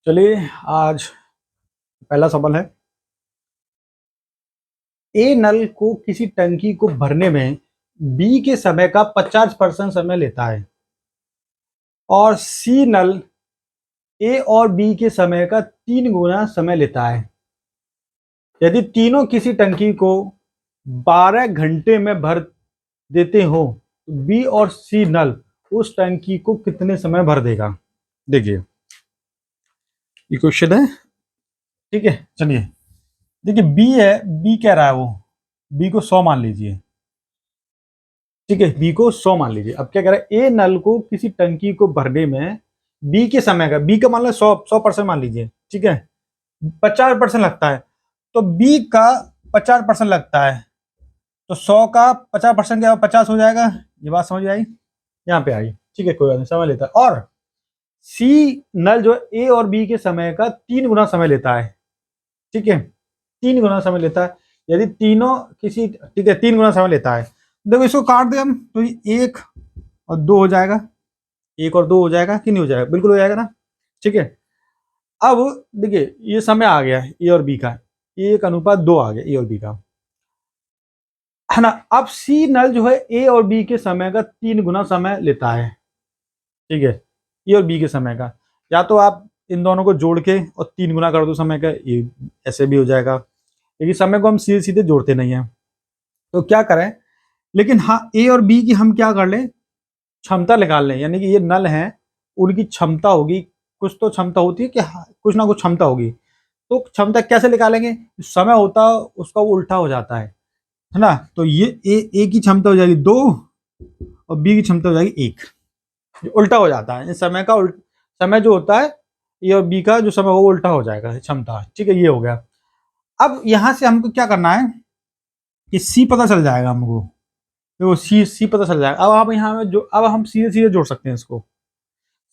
चलिए, आज पहला सवाल है। ए नल को किसी टंकी को भरने में बी के समय का 50% समय लेता है और सी नल ए और बी के समय का 3 गुना समय लेता है। यदि तीनों किसी टंकी को 12 घंटे में भर देते हो तो बी और सी नल उस टंकी को कितने समय भर देगा। देखिए, ये क्वेश्चन है। ठीक है, चलिए देखिए, बी है, बी कह रहा है वो, बी को 100 मान लीजिए। ठीक है, बी को 100 मान लीजिए। अब क्या कह रहा है, ए नल को किसी टंकी को भरने में बी के समय का, बी का मान लो 100% मान लीजिए। ठीक है, 50% लगता है, तो बी का 50% लगता है, तो 100 का 50% क्या 50 हो जाएगा। ये बात समझ आई, यहाँ पे आई। ठीक है, कोई बात नहीं, समय लेता है। और सी नल जो ए और बी के समय का 3 गुना समय लेता है। ठीक है, 3 गुना समय लेता है। यदि तीनों किसी, ठीक है, 3 गुना समय लेता है। देखो, इसको काट दे हम तो ये 1 और 2 हो जाएगा। 1 और 2 हो जाएगा कि नहीं हो जाएगा, बिल्कुल हो जाएगा ना। ठीक है, अब देखिए, ये समय आ गया ए और बी का, 1:2 आ गया ए और बी का, है ना। अब सी नल जो है ए और बी के समय का 3 गुना समय लेता है। ठीक है, ए और बी के समय का, या तो आप इन दोनों को जोड़ के और 3 गुना कर दो समय का, ये ऐसे भी हो जाएगा। लेकिन समय को हम सीधे सीधे जोड़ते नहीं है, तो क्या करें। लेकिन हाँ, ए और बी की हम क्या कर लें, क्षमता निकाल लें। यानी कि ये नल हैं, उनकी क्षमता होगी, कुछ तो क्षमता होती है कि हाँ, कुछ ना कुछ क्षमता होगी। तो क्षमता कैसे निकालेंगे, समय होता है उसका वो उल्टा हो जाता है ना। तो ये ए की क्षमता हो जाएगी 2 और बी की क्षमता हो जाएगी 1। उल्टा हो जाता है, इस समय का समय जो होता है ए और बी का जो समय वो उल्टा हो जाएगा क्षमता। ठीक है, ये हो गया। अब यहां से हमको क्या करना है कि सी पता चल जाएगा हमको। देखो, सी पता चल जाएगा। अब आप यहाँ में जो, अब हम सीधे सीधे जोड़ सकते हैं इसको,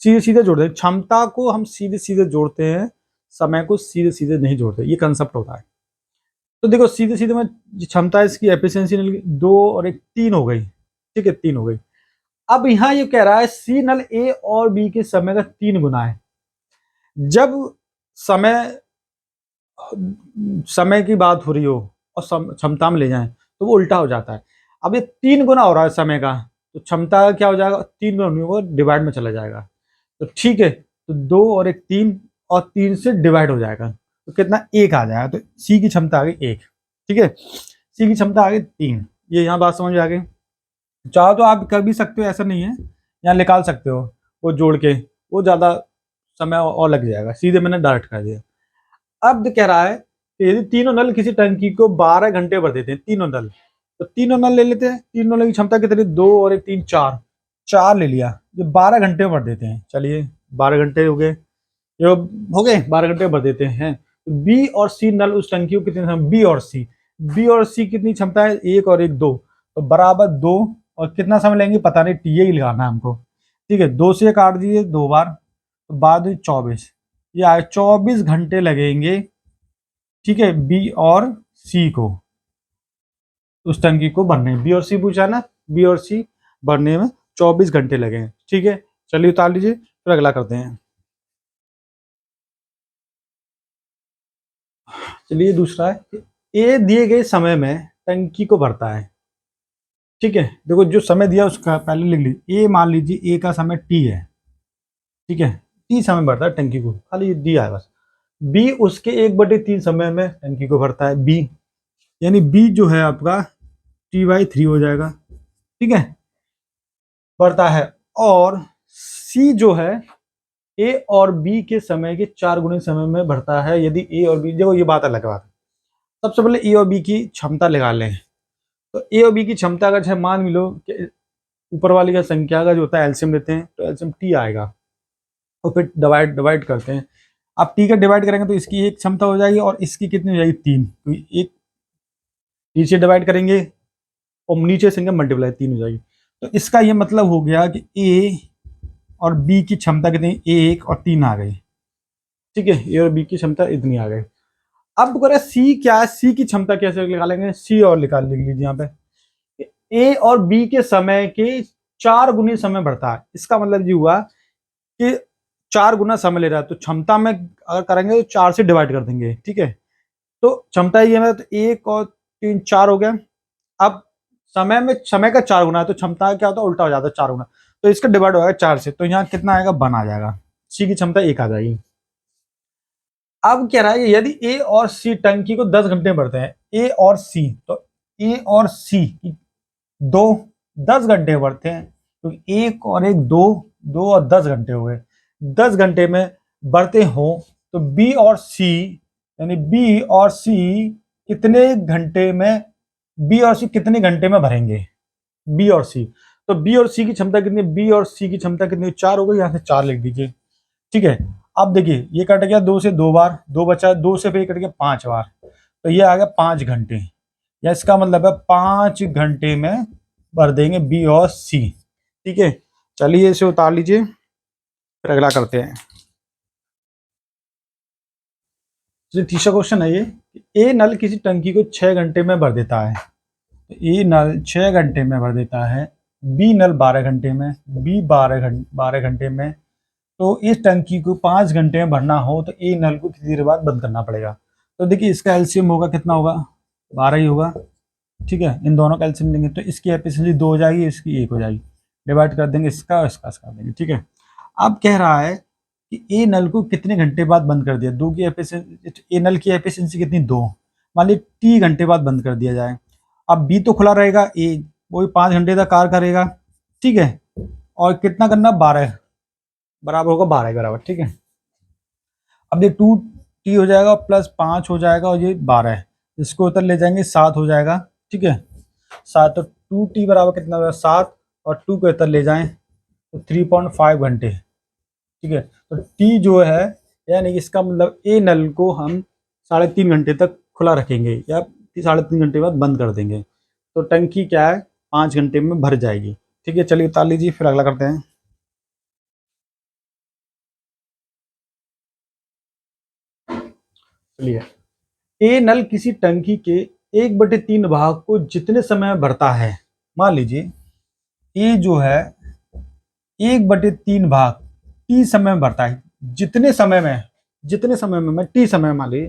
सीधे सीधे जोड़ दें। क्षमता को हम सीधे सीधे जोड़ते हैं, समय को सीधे सीधे नहीं जोड़ते, ये कंसेप्ट होता है। तो देखो, सीधे सीधे में क्षमता इसकी एफिशिएंसी 2 और 1 3 हो गई। ठीक है, 3 हो गई। अब यहाँ ये कह रहा है सी नल ए और बी के समय का 3 गुना है। जब समय समय की बात हो रही हो और क्षमता में ले जाएं तो वो उल्टा हो जाता है। अब ये 3 गुना हो रहा है समय का, तो क्षमता का क्या हो जाएगा, 3 गुना वो डिवाइड में चला जाएगा। तो ठीक है, तो 2 और 1 3, और 3 से डिवाइड हो जाएगा तो कितना 1 आ जाएगा। तो सी की क्षमता आ गई 1। ठीक है, सी की क्षमता आ गई 3। ये यहाँ बात समझ में आ गई। चाहो तो आप कर भी सकते हो, ऐसा नहीं है, यहाँ निकाल सकते हो वो जोड़ के, वो ज़्यादा समय और लग जाएगा। सीधे मैंने डायरेक्ट कर दिया। अब कह रहा है कि यदि तीनों नल किसी टंकी को 12 घंटे भर देते हैं, तीनों नल, तो तीनों नल ले लेते हैं। तीनों नल की क्षमता कितनी, 2 और 1 3 4, 4 ले लिया, जो 12 घंटे भर देते हैं। चलिए, 12 घंटे हो गए, जो हो गए 12 घंटे भर देते हैं। बी और सी नल उस टंकी को कितने, बी और सी कितनी क्षमता है, 1 और 1 2, तो बराबर 2। और कितना समय लेंगे पता नहीं, टी ही लगाना है हमको। ठीक है, 2 से काट दीजिए 2 बार, तो बाद में 24, ये आए 24 घंटे लगेंगे। ठीक है, बी और सी को उस टंकी को भरने में, बी और सी पूछा ना, बी और सी भरने में 24 घंटे लगे। ठीक है, चलिए उतार लीजिए, फिर अगला करते हैं। चलिए, दूसरा है, ए दिए गए समय में टंकी को भरता है। ठीक है, देखो जो समय दिया उसका पहले लिख लीजिए। ए मान लीजिए, ए का समय टी है। ठीक है, टी समय भरता है टंकी को, खाली दिया है बस। बी उसके 1/3 समय में टंकी को भरता है, बी, यानी बी जो है आपका T/3 हो जाएगा। ठीक है, बढ़ता है। और सी जो है ए और बी के समय के 4 गुने समय में बढ़ता है। यदि ए और बी, देखो ये बात अलग बात है। सबसे पहले ए और बी की क्षमता लगा लें। तो ए और बी की क्षमता अगर चाहे मान भी लो कि ऊपर वाली का संख्या का जो होता है एलसीएम लेते हैं, तो एलसीएम टी आएगा, और फिर डिवाइड डिवाइड करते हैं। आप टी का डिवाइड करेंगे तो इसकी 1 क्षमता हो जाएगी और इसकी कितनी हो जाएगी 3, तो एक नीचे डिवाइड करेंगे और नीचे से मल्टीप्लाई 3 हो जाएगी। तो इसका ये मतलब हो गया कि ए और बी की क्षमता कितनी, 1 और 3 आ गई। ठीक है, ए और बी की क्षमता इतनी आ गई। अब करें सी क्या है, सी की क्षमता कैसे निकालेंगे, सी और निकाल लिख लीजिए यहाँ पे। ए और बी के समय के 4 गुने समय बढ़ता है। इसका मतलब ये हुआ कि 4 गुना समय ले रहा है, तो क्षमता में अगर करेंगे तो 4 से डिवाइड कर देंगे, ठीक है। तो क्षमता ये है, तो 1 और 3 4 हो गया। अब समय का 4 गुना है, तो क्षमता क्या होता है, उल्टा हो जाता है 4 गुना, तो इसका डिवाइड होगा 4 से, तो यहाँ कितना आएगा, 1 आ जाएगा। सी की क्षमता 1 आ जाएगी। अब कह रहा है कि यदि ए और सी टंकी को 10 घंटे में भरते हैं, ए और सी, तो ए और सी दो 10 घंटे में भरते हैं, तो एक और एक दो, 2 और 10 घंटे हो गए। 10 घंटे में भरते हो तो बी और सी, यानी बी और सी कितने घंटे में, बी और सी कितने घंटे में भरेंगे, बी और सी। तो बी और सी की क्षमता कितनी, बी और सी की क्षमता कितनी, 4 हो गई, यहाँ से 4 लिख दीजिए, ठीक है। अब देखिए ये कट गया 2 से 2 बार, 2 बचा, 2 से फिर कट गया 5 बार, तो ये आ गया 5 घंटे, या इसका मतलब है 5 घंटे में भर देंगे बी और सी, ठीक है। चलिए इसे उतार लीजिए, फिर अगला करते हैं। तीसरा क्वेश्चन है ये, ए नल किसी टंकी को 6 घंटे में भर देता है, तो ए नल 6 घंटे में भर देता है, बी नल 12 घंटे में, बी 12 घंटे में, तो इस टंकी को 5 घंटे में भरना हो तो ए नल को कितनी देर बाद बंद करना पड़ेगा। तो देखिए इसका एलसीएम होगा, कितना होगा, 12 ही होगा, ठीक है। इन दोनों का एलसीएम लेंगे तो इसकी एफिशिएंसी 2 हो जाएगी, इसकी 1 हो जाएगी, डिवाइड कर देंगे इसका और इसका कर देंगे, ठीक है। अब कह रहा है कि ए नल को कितने घंटे बाद बंद कर दिया, दो की एफिशिएंसी, ए नल की एफिशिएंसी कितनी, 2, मान लीजिए टी घंटे बाद बंद कर दिया जाए। अब बी तो खुला रहेगा, ए वही 5 घंटे तक कार्य करेगा, ठीक है, और कितना करना, 12 बराबर होगा 12 के बराबर, ठीक है। अब ये 2t हो जाएगा प्लस 5 हो जाएगा, और ये 12 है, इसको उधर ले जाएंगे 7 हो जाएगा, ठीक है। 7, तो 2t बराबर कितना होगा, 7, और 2 को इधर ले जाएं तो 3.5 घंटे, ठीक है। तो t जो है, यानी इसका मतलब ए नल को हम 3.5 घंटे तक खुला रखेंगे, या 3.5 घंटे बाद बंद कर देंगे, तो टंकी क्या है, 5 घंटे में भर जाएगी, ठीक है। चलिए उतार लीजिए, फिर अगला करते हैं। चलिए, ए नल किसी टंकी के 1/3 भाग को जितने समय में भरता है, मान लीजिए ए जो है 1/3 भाग टी समय में भरता है, जितने समय में मैं टी समय मान लीजिए,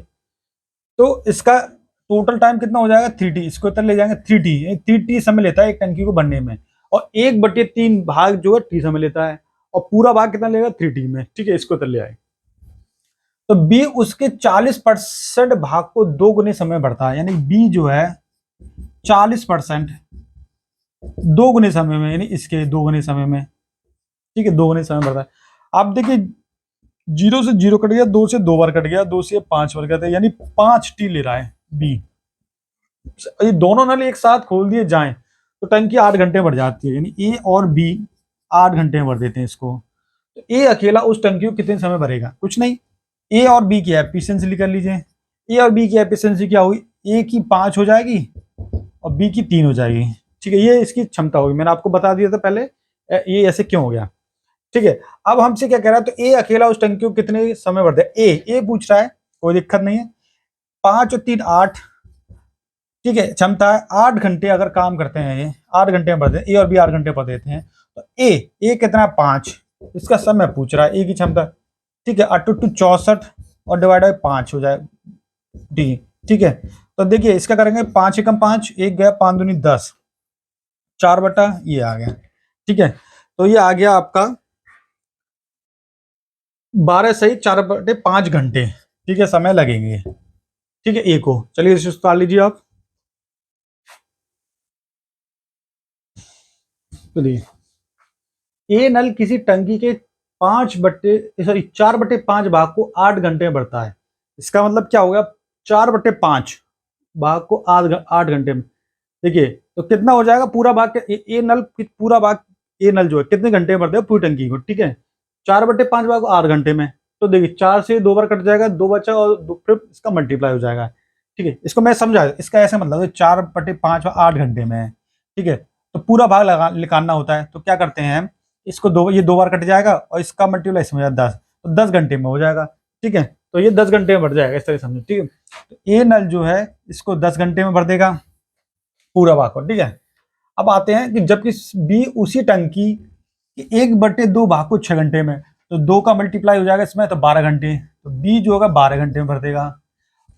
तो इसका टोटल टाइम कितना हो जाएगा, 3t, इसको इतना ले जाएंगे 3t, 3t समय लेता है एक टंकी को भरने में, और 1/3 भाग जो है टी समय लेता है, और पूरा भाग कितना लेगा, 3t में, ठीक है। इसको इतना ले आए, तो बी उसके 40% भाग को 2 गुने समय बढ़ता है, यानी बी जो है 40% 2 गुने समय में, यानी इसके 2 गुने समय में, ठीक है, 2 गुने समय बढ़ता है। अब देखिए 0 से 0 कट गया, 2 से 2 बार कट गया, 2 से 5 बार कट गया, यानी 5t ले रहा है बी। ये दोनों नल एक साथ खोल दिए जाएं तो टंकी 8 घंटे भर जाती है, यानी ए और बी 8 घंटे में भर देते हैं इसको। तो ए अकेला उस टंकी को कितने समय भरेगा, कुछ नहीं, ए और बी की एफिशिएंसी निकाल लीजिए। ए और बी की एफिशिएंसी क्या होगी, ए की 5 हो जाएगी और बी की 3 हो जाएगी, ठीक है। ये इसकी क्षमता होगी, मैंने आपको बता दिया था पहले ये ऐसे क्यों हो गया, ठीक है। अब हमसे क्या कह रहा है, तो ए अकेला उस टंकी को कितने समय भर दे, ए पूछ रहा है, कोई दिक्कत नहीं है, 5 और 3 8, ठीक है। क्षमता है 8 घंटे अगर काम करते हैं, ये 8 घंटे में भर देते, ए और बी 8 घंटे भर देते हैं, तो ए कितना, 5, इसका समय पूछ रहा है, ए की क्षमता, ठीक है। 8 2 64 और डिवाइड बाई 5 हो जाए डी, ठीक है। तो देखिए इसका करेंगे 5 एकम 5, एक गया 5 दूनी 10, 4 बटा ये आ गया, ठीक है। तो ये आ गया आपका 12 सही 4/5 घंटे, ठीक है, समय लगेंगे, ठीक है, ए को। चलिए इसे उतार लीजिए आप, चलिए ए नल किसी टंकी के 4/5 भाग को 8 घंटे में भरता है, इसका मतलब क्या होगा, 4/5 भाग को 8 घंटे में, देखिए तो कितना हो जाएगा, पूरा भाग ए नल पूरा भाग, ए नल जो है कितने घंटे में भरते हैं पूरी टंकी को, ठीक है। 4/5 भाग को 8 घंटे में, तो देखिए 4 से 2 बार कट जाएगा, 2 बचा, और फिर इसका मल्टीप्लाई हो जाएगा, ठीक है। इसको मैं समझा, इसका ऐसा मतलब 4/5 8 घंटे में है, ठीक है। तो पूरा भाग निकालना होता है, तो क्या करते हैं हम, इसको ये 2 बार कट जाएगा और इसका मल्टीप्लाई इसमें 10, तो 10 घंटे में हो जाएगा, ठीक है। तो ये 10 घंटे में भर जाएगा, इस तरह समझो, ठीक है। तो ए नल जो है इसको 10 घंटे में भर देगा पूरा भाग को, ठीक है। अब आते हैं कि जबकि बी उसी टंकी के 1/2 भाग को 6 घंटे में, तो 2 का मल्टीप्लाई हो जाएगा इसमें, तो 12 घंटे, तो बी जो होगा 12 घंटे में भर देगा।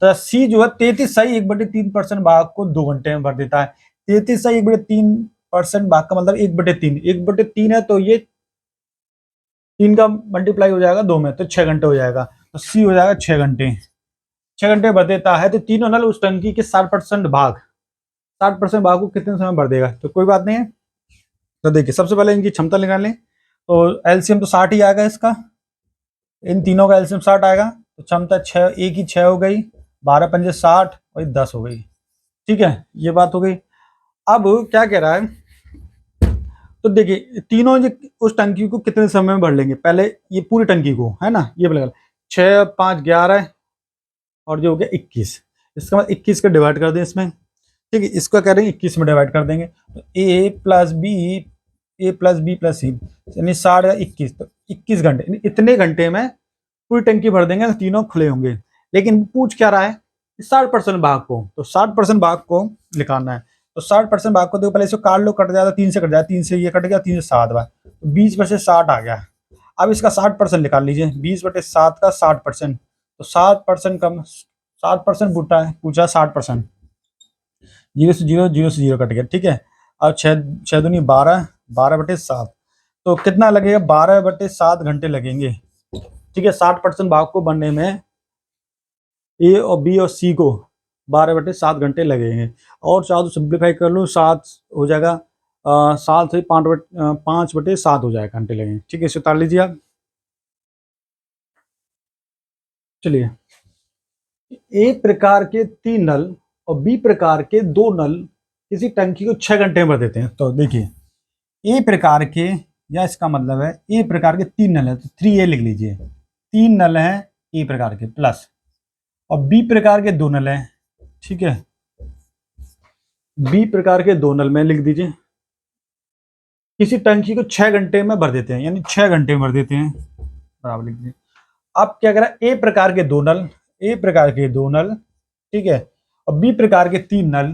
तो सी जो है 33 सही 1/3% भाग को 2 घंटे में भर देता है। 33 सही 1/3% भाग का मतलब 1/3, 1/3 है तो ये 3 का मल्टीप्लाई हो जाएगा 2 में, तो 6 घंटे हो जाएगा। तो सी हो जाएगा 6 घंटे, 6 घंटे भर देता है। तो तीनों नल उस टंकी के 60% भाग, 60% भाग को कितने समय भर देगा, तो कोई बात नहीं है। तो देखिए सबसे पहले इनकी क्षमता निकाल लें, तो एलसीएम तो 60 ही आएगा इसका, इन तीनों का एलसीएम 60 आएगा। तो क्षमता 6, एक ही 6 हो गई, 12 पंजे 60 और 10 हो गई। ठीक है, ये बात हो गई। अब क्या कह रहा है, तो देखिए तीनों उस टंकी को कितने समय में भर लेंगे, पहले ये पूरी टंकी को है ना, ये बोलेगा 6 5 11 और जो हो गया 21, इसका मतलब 21 का डिवाइड कर दें इसमें। ठीक है, इसको कह रहे हैं 21 में डिवाइड कर देंगे, तो ए प्लस बी प्लस सी यानी 60 या 21, तो 21 घंटे, इतने घंटे में पूरी टंकी भर देंगे तो तीनों खुले होंगे। लेकिन पूछ क्या रहा है, 60% भाग को, तो 60% भाग को निकालना है। तो 60% भाग को देखो, पहले इसको काट लो, कट जाएगा 3 से, कट जाएगा 3 से, ये कट गया 3 से 7 बार, तो 20 में से 60 आ गया। अब इसका 60% निकाल लीजिए, 20/7 का 60%, तो 7% कम, 7% पूछा 60%, 0 से 0, 0 से 0 कट गया। ठीक है, अब 6 दूनी 12, 12/7, तो कितना लगेगा, 12/7 घंटे लगेंगे। ठीक है, 60% भाग को बनने में ए और बी और सी को 12/7 घंटे लगेंगे। और चाहो तो सिंप्लीफाई कर लो, 7 हो जाएगा, 7 से 5/7 हो जाएगा घंटे लगेंगे। ठीक है, इसे उतार लीजिए आप। चलिए, ए प्रकार के 3 नल और बी प्रकार के 2 नल किसी टंकी को 6 घंटे में भर देते हैं। तो देखिए ए प्रकार के, या इसका मतलब है ए प्रकार के 3 नल है, तो 3A लिख लीजिए, 3 नल है ए प्रकार के, प्लस और बी प्रकार के 2 नल है। ठीक है, बी प्रकार के 2 नल में लिख दीजिए, किसी टंकी को 6 घंटे में भर देते हैं, यानी 6 घंटे में भर देते हैं, बराबर लिख दीजिए। अब क्या करा, ए प्रकार के 2 नल, ए प्रकार के 2 नल, ठीक है, और बी प्रकार के 3 नल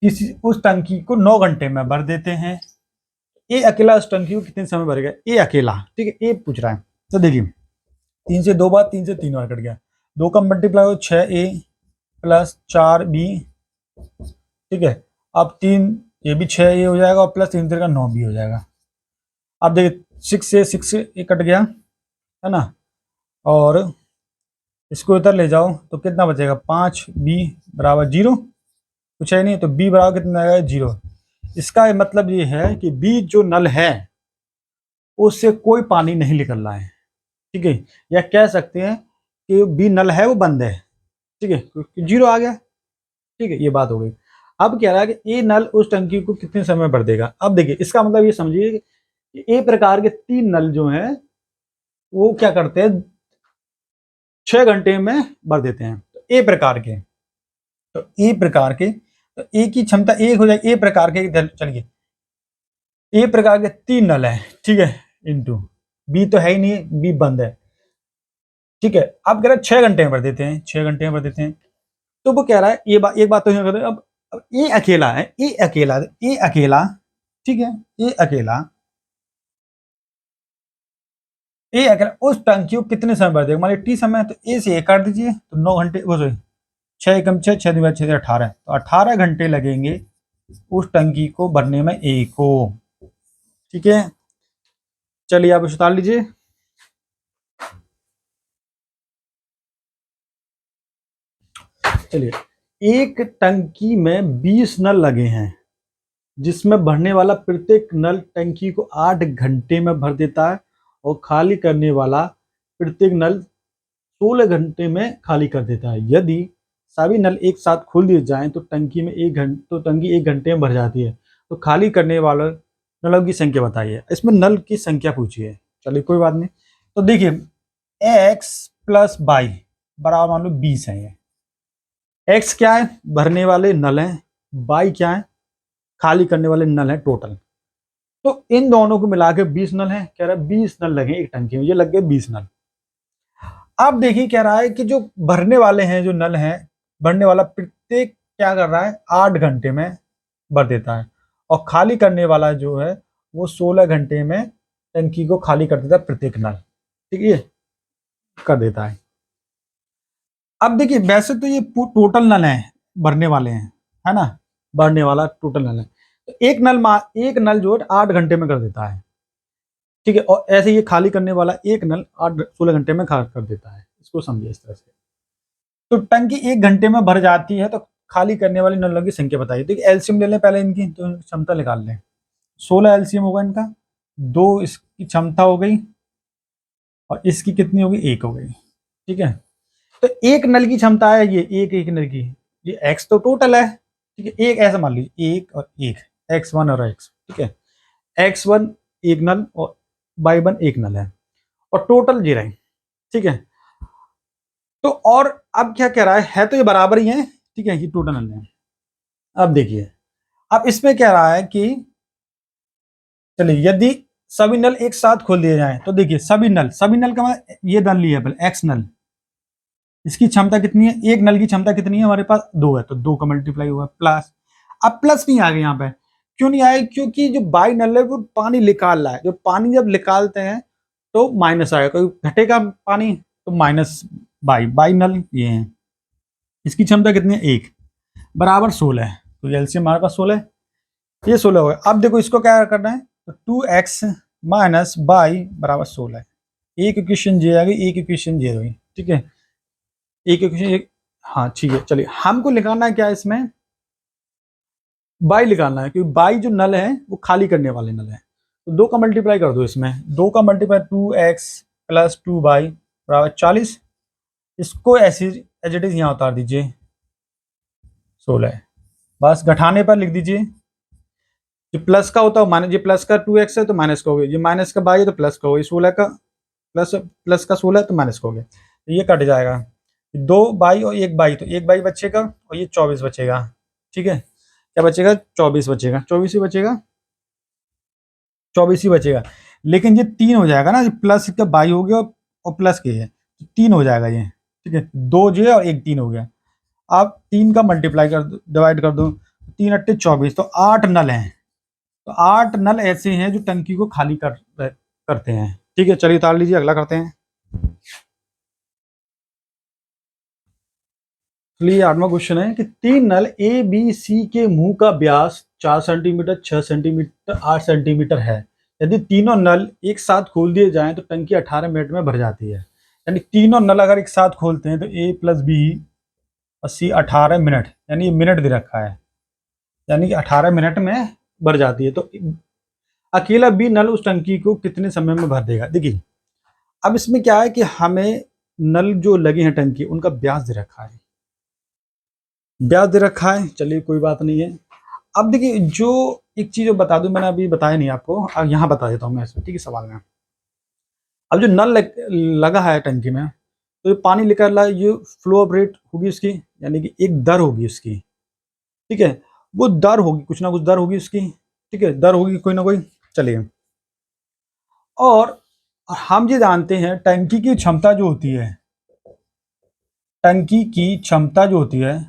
किसी उस टंकी को 9 घंटे में भर देते हैं। ए अकेला उस टंकी को कितने समय भरेगा, ए अकेला। ठीक है, ए पूछ रहा है। तो देखिए 3 से 2 बार, 3 से 3 बार कट गया, 2 का मल्टीप्लाई हो 6A प्लस 4B। ठीक है, अब 3, ये भी 6A हो जाएगा, और प्लस 3 का 9B हो जाएगा। अब देखिए 6 कट गया है ना, और इसको इधर ले जाओ तो कितना बचेगा, 5B बराबर 0, कुछ है नहीं, तो B बराबर कितना आएगा, 0। इसका मतलब ये है कि B जो नल है उससे कोई पानी नहीं निकल रहा है। ठीक है, या कह सकते हैं कि B नल है वो बंद है। ठीक है, 0 आ गया। ठीक है, ये बात हो गई। अब क्या रहा कि ए नल उस टंकी को कितने समय भर देगा। अब देखिए इसका मतलब ये समझिए कि ए प्रकार के 3 नल जो हैं वो क्या करते हैं, 6 घंटे में भर देते हैं। तो ए प्रकार के, तो ए प्रकार के, तो ए की क्षमता 1 हो जाएगी, ए प्रकार के, चलिए ए प्रकार के 3 नल है, ठीक है, इंटू बी तो है ही नहीं, बी बंद है। ठीक है, अब कह रहा है 6 घंटे में भर देते हैं, 6 घंटे में भर देते हैं। तो वो कह रहा है, ये बात, एक बात तो यहाँ कर रहे हैं, अब ए अकेला है, ए अकेला, ए अकेला, ठीक है, ए अकेला, ए अकेला उस टंकी को कितने समय भर देगा, मान लीजिए टी समय है, तो ए से ए काट दीजिए, तो 9 घंटे, वो सॉरी 6 एकम 6, 6 दिवार 6 से 18, तो 18 घंटे लगेंगे उस टंकी को भरने में ए को। ठीक है, चलिए आप उतार लीजिए। चलिए, एक टंकी में 20 नल लगे हैं जिसमें भरने वाला प्रत्येक नल टंकी को 8 घंटे में भर देता है, और खाली करने वाला प्रत्येक नल 16 घंटे में खाली कर देता है। यदि सभी नल एक साथ खोल दिए जाएं तो टंकी में टंकी 1 घंटे में भर जाती है। तो खाली करने वाले नलों की संख्या बताइए, इसमें नल की संख्या पूछिए। चलिए कोई बात नहीं, तो देखिए x प्लस वाई बराबर मान लो 20 है। ये x क्या है, भरने वाले नल हैं, y क्या है, खाली करने वाले नल है टोटल। तो इन दोनों को मिला के 20 नल है, कह रहा है 20 नल लगे एक टंकी में, ये लग गए 20 नल। अब देखिए कह रहा है कि जो भरने वाले हैं, जो नल हैं, भरने वाला प्रत्येक क्या कर रहा है, 8 घंटे में भर देता है, और खाली करने वाला जो है वो 16 घंटे में टंकी को खाली कर देता है प्रत्येक नल, ठीक है, कर देता है। अब देखिए वैसे तो ये टोटल नल है भरने वाले हैं, है ना, भरने वाला टोटल नल है, तो एक नल जो है 8 घंटे में कर देता है, ठीक है, और ऐसे ये खाली करने वाला एक नल 16 घंटे में खाली कर देता है, इसको समझिए इस तरह से। तो टंकी 1 घंटे में भर जाती है, तो खाली करने वाली नलों की संख्या बताइए। देखिए एलसीएम ले लें पहले इनकी, तो क्षमता निकाल लें। 16 एलसीएम होगा इनका, 2 इसकी क्षमता हो गई, और इसकी कितनी होगी, 1 हो गई, ठीक है। तो एक नल की क्षमता है ये, एक नल की, ये एक्स तो टोटल है, ठीक है, एक ऐसा मान लीजिए, एक और एक, x1 और x, ठीक है, x1 एक नल और y1 एक नल है, और टोटल 0 है, ठीक है। तो और अब क्या कह रहा है तो ये बराबर ही है, ठीक है, ये टोटल नल है। अब देखिए, अब इसमें कह रहा है कि चलिए यदि सभी नल एक साथ खोल दिए जाएं, तो देखिए सभी नल का मतलब ये नल लिया पहले, एक्स नल, इसकी क्षमता कितनी है, एक नल की क्षमता कितनी है हमारे पास, 2 है, तो 2 का मल्टीप्लाई हुआ प्लस। अब प्लस नहीं आ गया यहाँ पे, क्यों नहीं आया, क्योंकि जो बाई नल है वो पानी निकाल रहा है, जो पानी जब निकालते हैं तो माइनस आएगा, कोई घटेगा पानी, तो माइनस बाई नल ये है, इसकी क्षमता कितनी है, 1 बराबर 16 है, तो एलसीएम हमारे पास 16 है, ये 16 हो गया। अब देखो इसको क्या करना है, तो 2x माइनस बाई बराबर 16 है, एक इक्वेशन जे आ गई, एक इक्वेशन जे रही, ठीक है, एक इक्वेशन एक, हाँ ठीक है। चलिए हमको निकालना है क्या इसमें, बाई निकालना है, क्योंकि बाई जो नल है वो खाली करने वाले नल है, तो 2 का मल्टीप्लाई कर दो इसमें, 2 का मल्टीप्लाई 2x प्लस 2y बराबर 40, इसको ऐसे एज इट इज यहाँ उतार दीजिए 16, बस घटाने पर लिख दीजिए, जो प्लस का होता है माइनस, ये प्लस का 2x है तो माइनस का हो गया, ये माइनस का बाई है तो प्लस का हो गया, 16 का प्लस प्लस का 16 है तो माइनस का हो गया, तो ये कट जाएगा, 2 बाई और 1 बाई, तो 1 बाई बचेगा और ये 24 बचेगा, ठीक है, क्या बचेगा, 24 बचेगा, 24 ही बचेगा, 24 ही बचेगा। लेकिन ये 3 हो जाएगा ना, प्लस का बाई हो गया और प्लस के है, तो 3 हो जाएगा ये, ठीक है, 2 जे और 1 3 हो गया। आप 3 का मल्टीप्लाई कर दो, डिवाइड कर दो, 3 अट्ठे 24, तो 8 नल हैं, तो 8 नल ऐसे हैं जो टंकी को खाली करते हैं, ठीक है। चलिए उतार लीजिए, अगला करते हैं। चलिए 8वां क्वेश्चन है कि 3 नल ए बी सी के मुंह का व्यास 4 सेंटीमीटर, 6 सेंटीमीटर, 8 सेंटीमीटर है, यदि तीनों नल एक साथ खोल दिए जाएं तो टंकी 18 मिनट में भर जाती है, यानी तीनों नल अगर एक साथ खोलते हैं तो ए प्लस बी और सी 18 मिनट, यानी ये मिनट दे रखा है, यानी कि 18 मिनट में भर जाती है, तो अकेला बी नल उस टंकी को कितने समय में भर देगा। देखिए अब इसमें क्या है कि हमें नल जो लगे हैं टंकी उनका व्यास दे रखा है, ब्याज दे रखा है, चलिए कोई बात नहीं है। अब देखिए जो एक चीज बता दूं, मैंने अभी बताया नहीं आपको, अब यहाँ बता देता हूँ मैं इसमें, ठीक है, सवाल में। अब जो नल लगा है टंकी में, तो ये पानी निकल रहा है, ये फ्लो ऑफ रेट होगी उसकी, यानी कि एक दर होगी उसकी, ठीक है, वो दर होगी, कुछ ना कुछ दर होगी उसकी, ठीक है, दर होगी कोई ना कोई, चलिए। और हम ये जानते हैं टंकी की क्षमता जो होती है, टंकी की क्षमता जो होती है,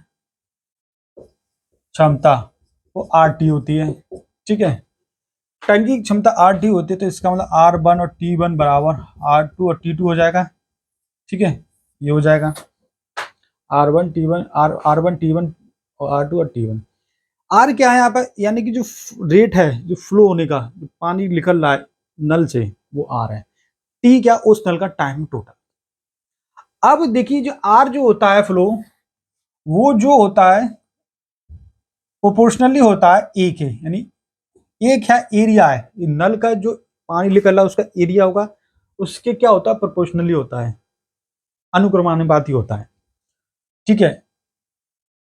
क्षमता वो RT होती है, ठीक है, टंकी की क्षमता RT होती है, तो इसका मतलब R1 और T1 बराबर R2 और T2 हो जाएगा, ठीक है, ये हो जाएगा R1 T1 R1 T1 और R2 और T1। R क्या है यहाँ पर, यानी कि जो रेट है, जो फ्लो होने का, जो पानी निकल रहा है नल से, वो R है। T क्या, उस नल का टाइम टोटल। अब देखिए जो R जो होता है फ्लो, वो जो होता है प्रोपोर्शनली होता है ए के, यानी एक है एरिया है, नल का जो पानी निकल रहा है उसका एरिया होगा, उसके क्या होता है, प्रोपोर्शनली होता है, अनुक्रमानुपाती होता है, ठीक है।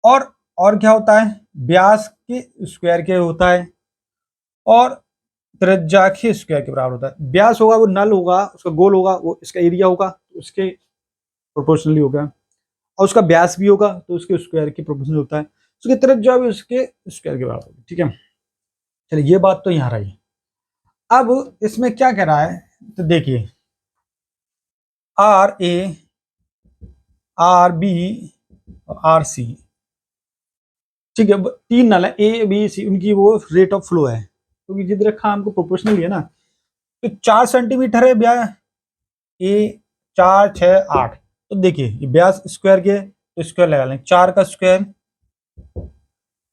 और क्या होता है, व्यास के स्क्वायर के होता है, और त्रिज्या के स्क्वायर के बराबर होता है। व्यास होगा वो नल होगा, उसका गोल होगा, वो इसका एरिया होगा, उसके प्रोपोर्शनली होगा, और उसका व्यास भी होगा तो उसके स्क्वायर के प्रोपोर्शनल होता है, उसकी त्रिज्या भी उसके स्क्वायर के बराबर होगी, ठीक है। चलिए ये बात तो यहाँ रही। अब इसमें क्या कह रहा है, तो देखिए RA RB और RC, ठीक है, 3 नल है A B C, उनकी वो रेट ऑफ फ्लो है, क्योंकि जिद रखा हमको प्रोपोर्शनल है ना, तो 4 सेंटीमीटर है ब्यास, ये 4 6 8, तो देखिए ये ब्यास स्क्वायर के तो स्क्वायर लगा लेंगे, 4 का स्क्वायर,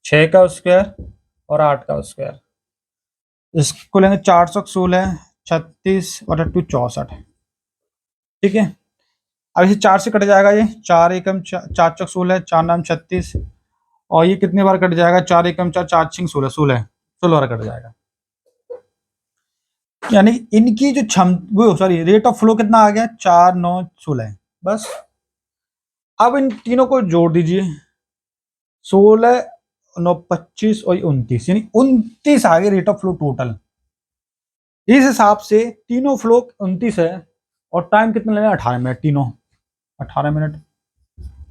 6 का स्क्वायर और 8 का स्क्वायर, इसको लेंगे 416 36 और 2 64। ठीक है, अब इसे 4 से कट जाएगा, ये 4 एकम 4 चौक 16, 4 नाम 36, और ये कितने बार कट जाएगा, 4 एकम 4 4 छिंग 16, 16 बार कट जाएगा। यानी इनकी जो वो सॉरी रेट ऑफ फ्लो कितना आ गया, 4 9 16। बस अब इन तीनों को जोड़ दीजिए, 16 9 25 और 29, यानी 29 आ गए रेट ऑफ फ्लो टोटल। इस हिसाब से तीनों फ्लो 29 है और टाइम कितना लगेगा, 18 मिनट, तीनों 18 मिनट।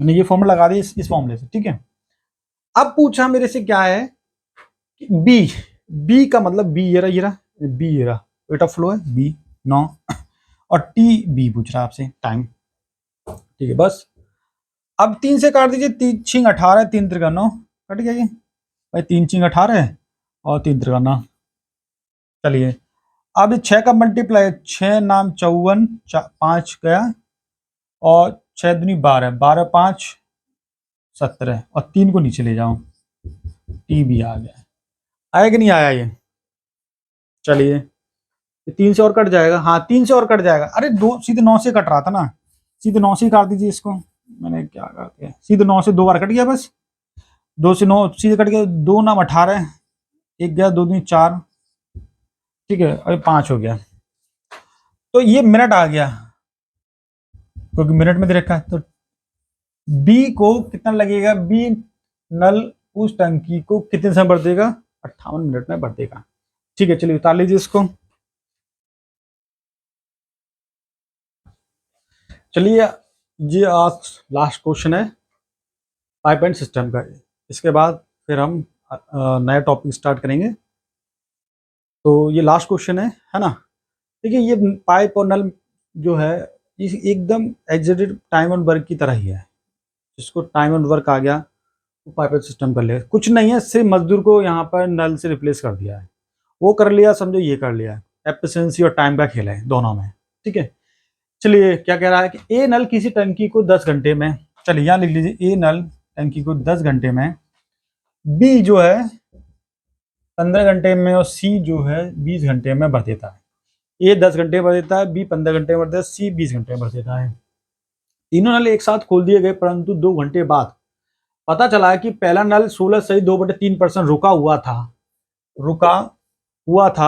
मैंने ये फॉर्मूला लगा दिया इस फॉर्मूले से। ठीक है, अब पूछा मेरे से क्या है, बी, बी का मतलब बी ये रहा, बी ये रहा, रेट ऑफ फ्लो है बी 9, और टी बी पूछ रहा है आपसे टाइम। ठीक है, बस अब 3 से काट दीजिए, 3 छिंग 18, 3 त्रिका 9, कट गया ये भाई, 3 छिंग 18 और 3 त्रिका 9। चलिए अब 6 का मल्टीप्लाई, 6 नाम 54, 5 गया, और 6 दूनी 12, 12 5 17, और 3 को नीचे ले जाओ, टी भी आ गया। आया कि नहीं आया ये? चलिए 3 से और कट जाएगा, हाँ 3 से और कट जाएगा, अरे दो सीधे 9 से कट रहा था ना, सीधे 9 से ही काट दीजिए इसको। मैंने क्या कर दिया, सीधे 9 से 2 बार कट गया, बस 2 से 9 सीधे कट गया, 2 नाम 18, एक गया, 2 दूनी 4, ठीक है, अभी 5 हो गया। तो ये मिनट आ गया क्योंकि मिनट में दे रखा है। तो बी को कितना लगेगा, बी नल उस टंकी को कितने समय भर देगा, 58 मिनट में भर देगा। ठीक है, चलिए उतार लीजिए इसको। चलिए ये आज लास्ट क्वेश्चन है पाइप एंड सिस्टम का, इसके बाद फिर हम नया टॉपिक स्टार्ट करेंगे। तो ये लास्ट क्वेश्चन है ना। देखिए ये पाइप और नल जो है ये एकदम एग्जैक्ट टाइम एंड वर्क की तरह ही है, जिसको टाइम एंड वर्क आ गया वो पाइप एंड सिस्टम कर ले, कुछ नहीं है, सिर्फ मजदूर को यहाँ पर नल से रिप्लेस कर दिया है, वो कर लिया, समझो ये कर लिया, एफिशिएंसी और टाइम का खेल है दोनों में। ठीक है, चलिए क्या कह रहा है कि ए नल किसी टंकी को 10 घंटे में, चलिए यहाँ लिख लीजिए, ए नल टंकी को 10 घंटे में, बी जो है 15 घंटे में, और सी जो है 20 घंटे में भर देता है। ए 10 घंटे भर देता है, बी 15 घंटे में भर देता है, सी 20 घंटे में भर देता है। तीनों नल एक साथ खोल दिए गए, परंतु 2 घंटे बाद पता चला कि पहला नल 16 सही 2/3% रुका हुआ था,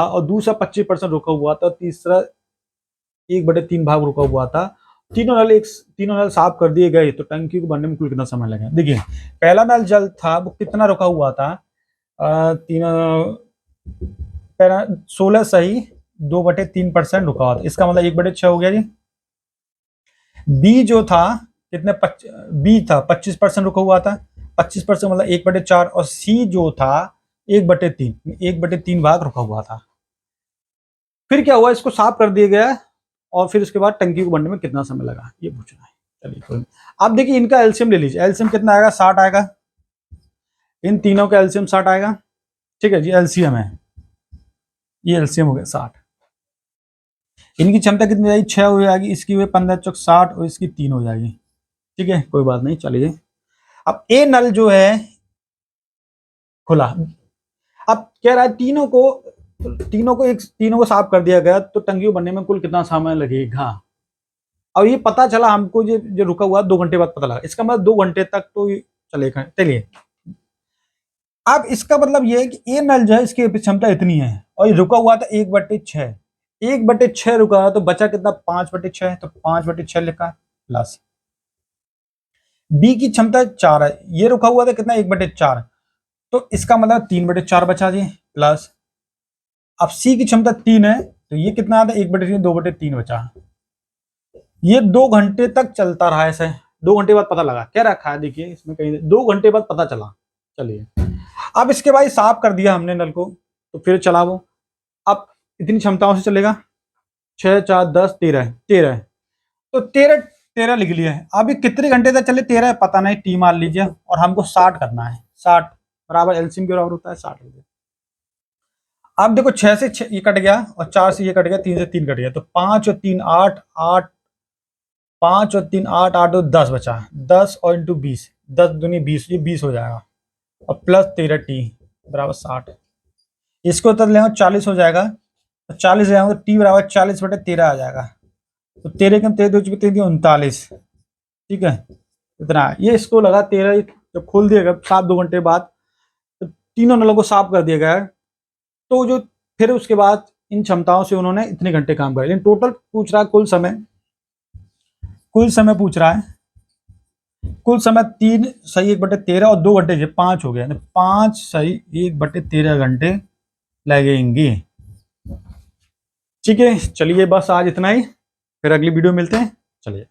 और दूसरा 25% रुका हुआ था, तीसरा 1/3 भाग रुका हुआ था। तीनों नल साफ कर दिए गए, तो टंकी को भरने में कुल कितना समय लगा। देखिए पहला नल जल था वो कितना रुका हुआ था, तीन 16 सही 2/3% रुका हुआ था, इसका मतलब 1/6 हो गया जी। बी जो था कितने, बी था 25% रुका हुआ था, 25% मतलब 1/4, और सी जो था 1/3 भाग रुका हुआ था। फिर क्या हुआ, इसको साफ कर दिया गया, और फिर उसके बाद टंकी को भरने में कितना समय लगा ये पूछना है। चलिए कोई, आप देखिए इनका एलसीएम ले लीजिए, एलसीएम कितना आएगा, 60 आएगा, इन तीनों का एलसीएम 60 आएगा। ठीक है जी, एलसीएम है, ये एलसीएम हो गया 60। इनकी क्षमता कितनी जाएगी, 6 हो जाएगी, इसकी हुई 15 चौक 60, और इसकी 3 हो जाएगी। ठीक है, कोई बात नहीं। चलिए अब ए नल जो है खुला, अब कह रहा है तीनों को साफ कर दिया गया, तो टंकी को बनने में कुल कितना समय लगेगा। अब ये पता चला हमको, ये जो रुका हुआ 2 घंटे बाद पता लगा, इसका मतलब 2 घंटे तक तो चलेगा। चलिए अब इसका मतलब ये है कि ए नल जो है इसकी क्षमता इतनी है, और ये रुका हुआ था 1/6, 1/6 रुका हुआ, तो बचा कितना, 5/6, तो 5/6 लिखा प्लस बी की क्षमता 4 है, ये रुका हुआ था कितना, 1/4, तो इसका मतलब 3/4 बचा जी, प्लस अब सी की क्षमता 3 है, तो ये कितना आता है, 1/3, 2/3 बचा। ये 2 घंटे तक चलता रहा ऐसे, 2 घंटे बाद पता लगा, क्या रखा है देखिए इसमें कहीं 2 घंटे बाद पता चला। चलिए अब इसके बाद साफ कर दिया हमने नल को, तो फिर चला वो, अब इतनी क्षमताओं से चलेगा, 6 4 10 13 13, तो 13 लिख लिया है। अभी कितने घंटे तक चले, 13 पता नहीं, टी मान लीजिए, और हमको 60 करना है, 60 बराबर एलसीएम के बराबर होता है 60। अब देखो 6 से 6 ये कट गया और 4 से ये कट गया, 3 से 3 कट गया, तो 5 और 3 8, 8 5 और 3 8, 8 और 10 बचा, 10 और इंटू 20, 10 दूनी 20, ये 20 हो जाएगा, और प्लस 13 टी बराबर 60। इसको तो ले 40 हो जाएगा, तो 40 ले तो टी बराबर 40/13 आ जाएगा, तो 13 के 13 दो चुके 39, ठीक है, इतना है। ये इसको लगा 13, जब खोल दिया गया साफ 2 घंटे बाद, तो तीनों नलों को साफ कर दिया गया है, तो जो फिर उसके बाद इन क्षमताओं से उन्होंने इतने घंटे काम किया, लेकिन टोटल पूछ रहा है कुल समय पूछ रहा है, कुल समय 3 सही 1/13 और 2 घंटे 5 हो गया, 5 सही 1/13 घंटे लगेंगे। ठीक है, चलिए बस आज इतना ही, फिर अगली वीडियो मिलते हैं, चलिए।